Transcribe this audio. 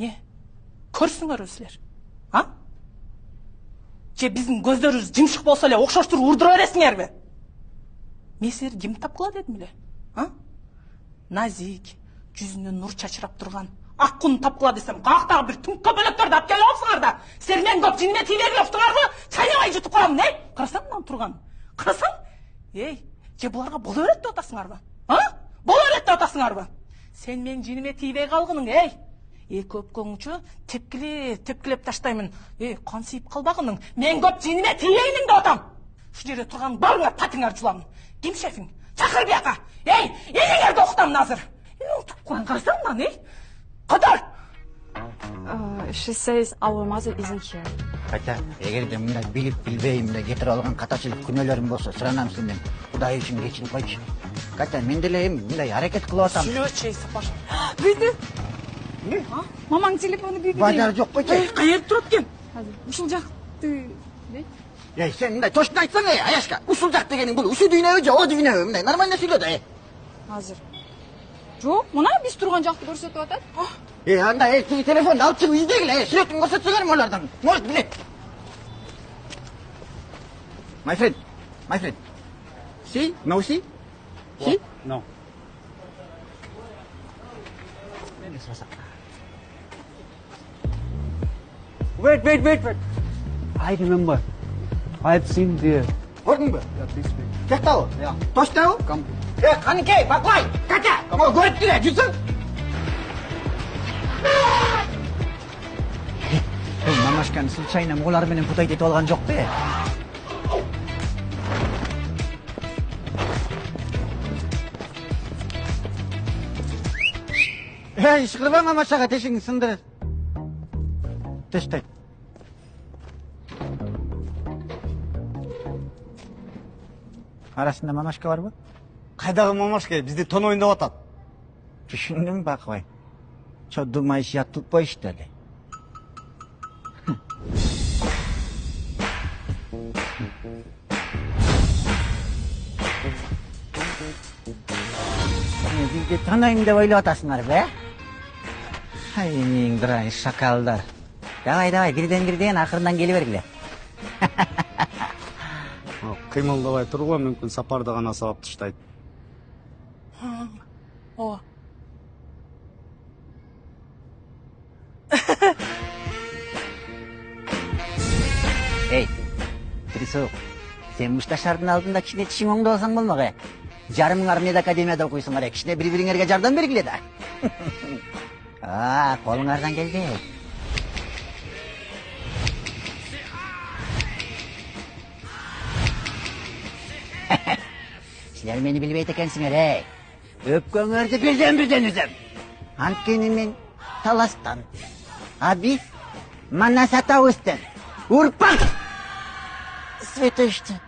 Не? Көрсүңөр силер. А? Же биздин көздөрүбүз жымшык болсо эле окшоштуруп урдура бересиңерби? Мен силерди ким тапкыла дедим эле? А? Назик, жүзүнөн нур чачырап турган ак куну тапкыла десем, каяктагы бир түңкө бөлөктөрдү алып келип алыпсыңар да. Силер менин көп жиниме тийбей элептиңарбы? Чайнабай жутуп коемун, Карасаң мынаны турган. Карасаң? Же буларга боло берет деп атасыңарбы? А? Боло берет деп атасыңарбы? Сен менин жиниме тийбей калгының, көпкөңчө тепкилеп таштаймын. Кансыйып калбагының. Мен көп жиниме тийбеймин деп атам. Шу жерде турган баарыңар татыңар жуламын. Ким шефиң? Чакыр бияка. Энеңерди окутамын азыр. Утуп койгон карасаң мынаны, Кадар! She says our mother isn't here. Ката, эгерде мындай билип-билбей мындай кетирип алган катачылык күнөөлөрүм болсо, суранам сенден. Кудай үчүн кечирип койчу. Ката, мен деле мындай аракет кылып атам. Сүйлөчү, Сапаш. Büyüdü. Ne? Mamang telefonu büyüdü. Базар жок койчу. Каерде турат экен? Ушул жакты. Сен мындай точно айтсаң, Аяшка, ушул жак дегениң бул ушу дүйнөбү же о дүйнөбү? Мындай нормально сүйлө да. Азыр. Жок, мына биз турган жакты көрсөтүп атат. Анда телефонду алып чыгып издегиле, сүрөтүн көрсөтсөңөр олардан. Может билет. My friend. See? No see? See? No. Wait. I remember. I've seen there. Көрдүңбү? This way. Жактабы? Точнобу? Come. Каныкей, бакбай, Катя, көрүп тур, жүрсүң. Мамашканы случайно моголар менен путайт этип алган жокпу? Ишкырбай мамашага тешиңди сындырыр. Тештейт. Арасында мамашка барбы? Кайдагы мамашка? Бизди тон ойноп атат. Түшүндүм, бакбай. Чодумайш ятып коюшту эле. Бизди танайм деп ойлоп атасыңарбы, Ай, менин дурай шакалдар. Давай, бирден акырынан келе бергиле. Кыймылдабай тургула, мүмкүн сапарды гана сабап таштайт. Ооба. Трисоок, сен мушташардын алдында кичине тишиң оңдоп алсаң болмок, Жарымың армияда академияда окуйсуңар, кичине бири-бириңерге жардам бергиле да. Колуңардан келди. Силер мени билбейт экенсиңер, Өпкөңөрдү бирден үзөм. Анткени мен таластан, а биз Манас атабыздын урпак. Светошты.